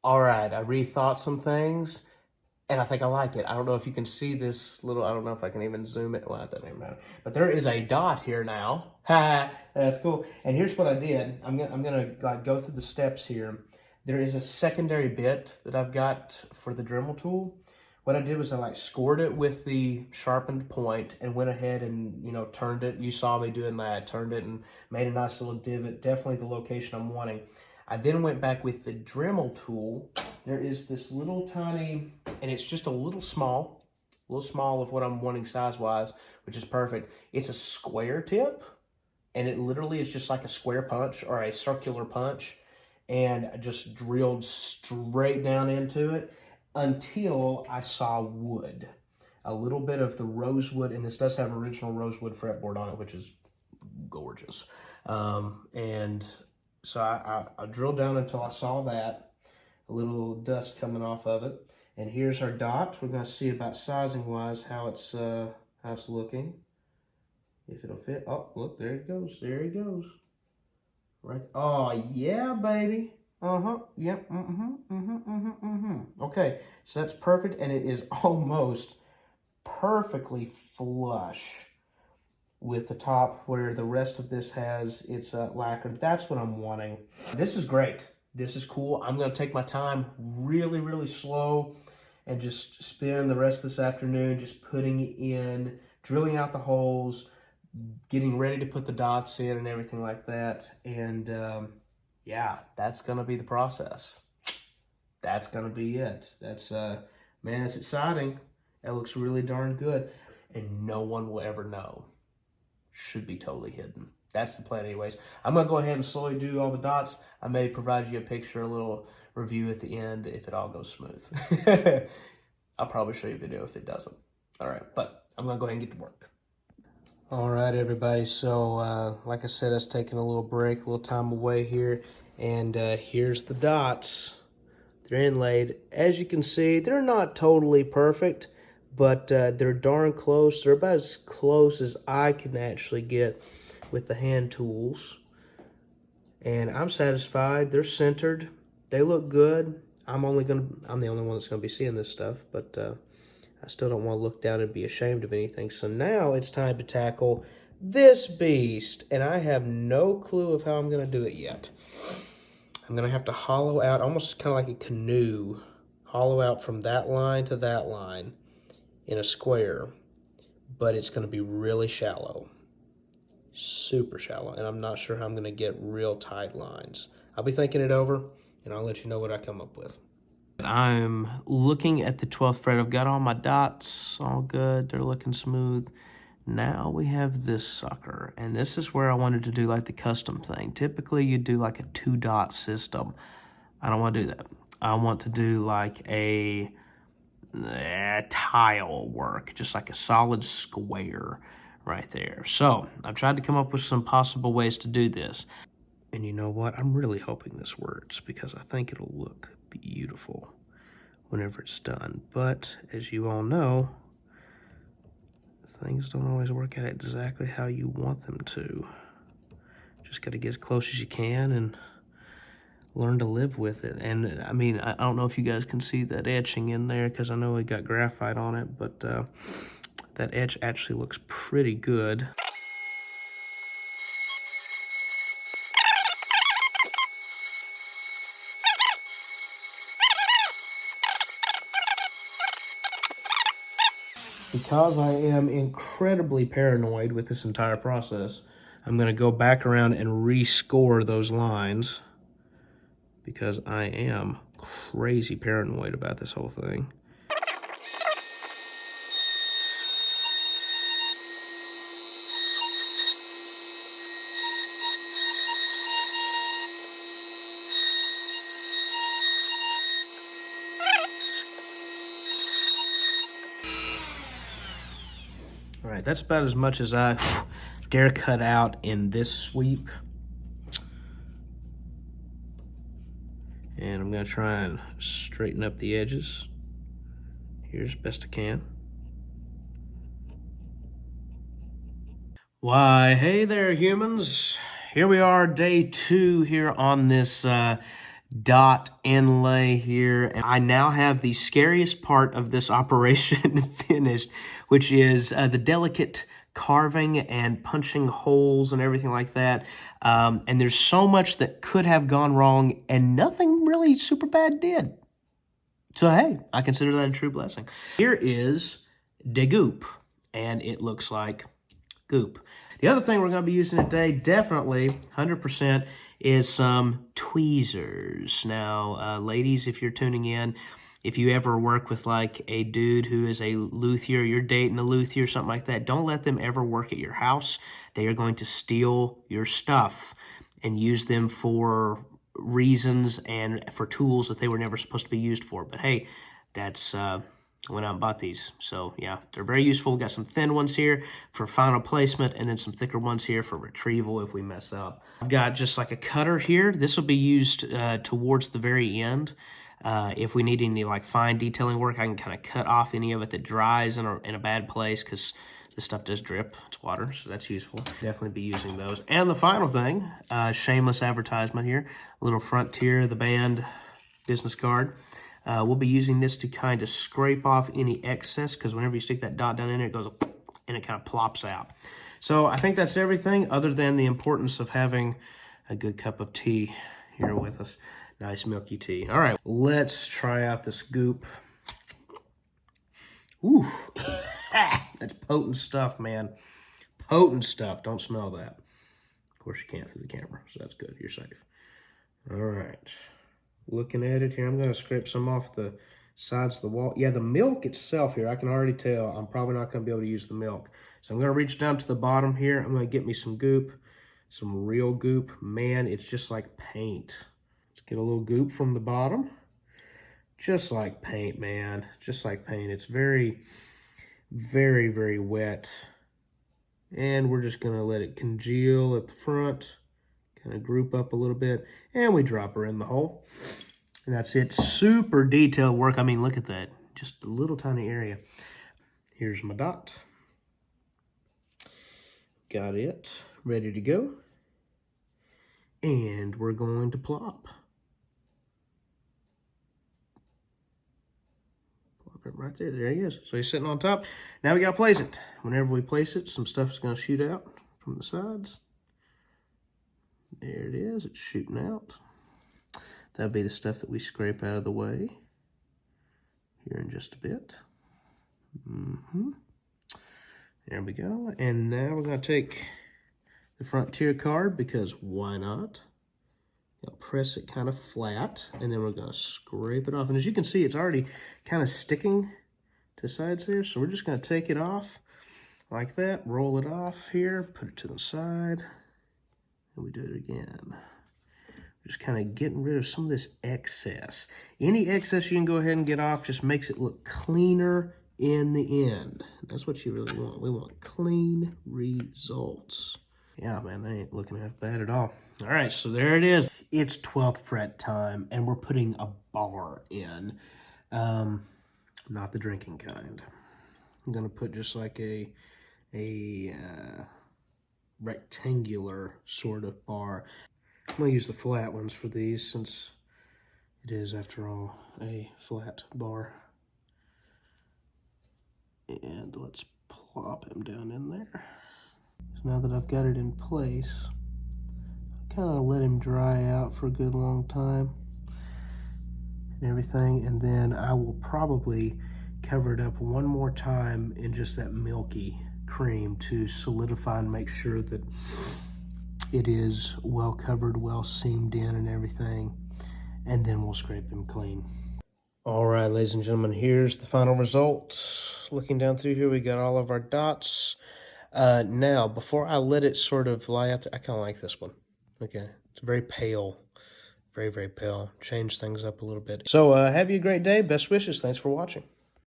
All right, I rethought some things, and I think I like it. I don't know if you can see this little, I don't know if I can even zoom it. Well, it doesn't even matter. But there is a dot here now. Ha, that's cool. And here's what I did. I'm gonna like go through the steps here. There is a secondary bit that I've got for the Dremel tool. What I did was I like scored it with the sharpened point and went ahead and, turned it. You saw me doing that. Turned it and made a nice little divot. Definitely the location I'm wanting. I then went back with the Dremel tool. There is this little tiny, and it's just a little small of what I'm wanting size-wise, which is perfect. It's a square tip, and it literally is just like a square punch or a circular punch, and I just drilled straight down into it until I saw wood. A little bit of the rosewood, and this does have original rosewood fretboard on it, which is gorgeous. And so I drilled down until I saw that, a little dust coming off of it. And here's our dot. We're going to see about sizing-wise how it's looking. If it'll fit. Oh, look, there it goes. There he goes. Right. Oh, yeah, baby. Uh-huh. Yep. Okay, so that's perfect, and it is almost perfectly flush with the top where the rest of this has its lacquer. That's what I'm wanting. This is great. This is cool. I'm going to take my time really, really slow and just spend the rest of this afternoon just putting in, drilling out the holes, getting ready to put the dots in and everything like that. And yeah, that's going to be the process. That's going to be it. That's, man, it's exciting. It looks really darn good. And no one will ever know. Should be totally hidden. That's the plan anyways. I'm going to go ahead and slowly do all the dots. I may provide you a picture, a little review at the end if it all goes smooth. I'll probably show you a video if it doesn't. All right, but I'm going to go ahead and get to work. All right, everybody. So, like I said, I was taking a little break, a little time away here. And here's the dots. They're inlaid. As you can see, they're not totally perfect, but they're darn close. They're about as close as I can actually get with the hand tools. And I'm satisfied. They're centered. They look good. I'm the only one that's gonna be seeing this stuff, but I still don't want to look down and be ashamed of anything. So now it's time to tackle this beast, and I have no clue of how I'm gonna do it yet. I'm gonna have to hollow out, almost kind of like a canoe, hollow out from that line to that line in a square, but it's gonna be really shallow, super shallow, and I'm not sure how I'm gonna get real tight lines. I'll be thinking it over, and I'll let you know what I come up with. I'm looking at the 12th fret. I've got all my dots all good. They're looking smooth. Now we have this sucker, and this is where I wanted to do like the custom thing. Typically, you do like a 2-dot system. I don't want to do that. I want to do like a tile work, just like a solid square right there. So I've tried to come up with some possible ways to do this. And you know what? I'm really hoping this works because I think it'll look beautiful whenever it's done. But as you all know, things don't always work out exactly how you want them to. Just got to get as close as you can and learn to live with it. And I mean, I don't know if you guys can see that etching in there because I know it got graphite on it, but that etch actually looks pretty good. Because I am incredibly paranoid with this entire process, I'm going to go back around and rescore those lines because I am crazy paranoid about this whole thing. All right, that's about as much as I dare cut out in this sweep. And I'm gonna try and straighten up the edges here as best I can. Why, hey there, humans. Here we are, day 2 here on this dot inlay here. And I now have the scariest part of this operation finished, which is the delicate carving and punching holes and everything like that. And there's so much that could have gone wrong and nothing really super bad did. So, hey, I consider that a true blessing. Here is de goop, and it looks like goop. The other thing we're going to be using today, definitely, 100%, is some tweezers. Now, ladies, if you're tuning in, if you ever work with like a dude who is a luthier, you're dating a luthier, something like that, don't let them ever work at your house. They are going to steal your stuff and use them for reasons and for tools that they were never supposed to be used for. But hey, that's went out and bought these. So yeah, they're very useful. We've got some thin ones here for final placement and then some thicker ones here for retrieval if we mess up. I've got just like a cutter here. This will be used towards the very end. If we need any like fine detailing work, I can kind of cut off any of it that dries in a bad place, because this stuff does drip. It's water, so that's useful. Definitely be using those. And the final thing, shameless advertisement here, a little Frontier, the band business card. We'll be using this to kind of scrape off any excess, because whenever you stick that dot down in there, it goes and it kind of plops out. So I think that's everything, other than the importance of having a good cup of tea here with us. Nice milky tea. All right, let's try out this goop. Ooh, that's potent stuff, man. Potent stuff. Don't smell that. Of course, you can't through the camera, so that's good. You're safe. All right. Looking at it here, I'm going to scrape some off the sides of the wall. Yeah, the milk itself here, I can already tell I'm probably not going to be able to use the milk. So I'm going to reach down to the bottom here. I'm going to get me some goop, some real goop. Man, it's just like paint. Let's get a little goop from the bottom. Just like paint, man. Just like paint. It's very, very, very wet. And we're just going to let it congeal at the front. Kind of group up a little bit. And we drop her in the hole. And that's it. Super detailed work. I mean, look at that. Just a little tiny area. Here's my dot. Got it. Ready to go. And we're going to plop. Right there. There he is. So he's sitting on top. Now we got to place it. Whenever we place it, some stuff is going to shoot out from the sides. There it is. It's shooting out. That'll be the stuff that we scrape out of the way here in just a bit. There we go. And now we're going to take the Frontier card, because why not? I'll press it kind of flat, and then we're going to scrape it off. And as you can see, it's already kind of sticking to sides there. So we're just going to take it off like that, roll it off here, put it to the side, and we do it again. Just kind of getting rid of some of this excess. Any excess you can go ahead and get off just makes it look cleaner in the end. That's what you really want. We want clean results. Yeah, man, they ain't looking half bad at all. All right, so there it is. It's 12th fret time, and we're putting a bar in. Not the drinking kind. I'm going to put just like a rectangular sort of bar. I'm going to use the flat ones for these, since it is, after all, a flat bar. And let's plop him down in there. So now that I've got it in place, I kind of let him dry out for a good long time and everything, and then I will probably cover it up one more time in just that milky cream to solidify and make sure that it is well covered, well seamed in and everything, and then we'll scrape him clean. All right, ladies and gentlemen, here's the final result. Looking down through here, we got all of our dots. Now, before I let it sort of lie out there, I kind of like this one. Okay, it's very pale, very, very pale. Change things up a little bit. So have you a great day. Best wishes. Thanks for watching.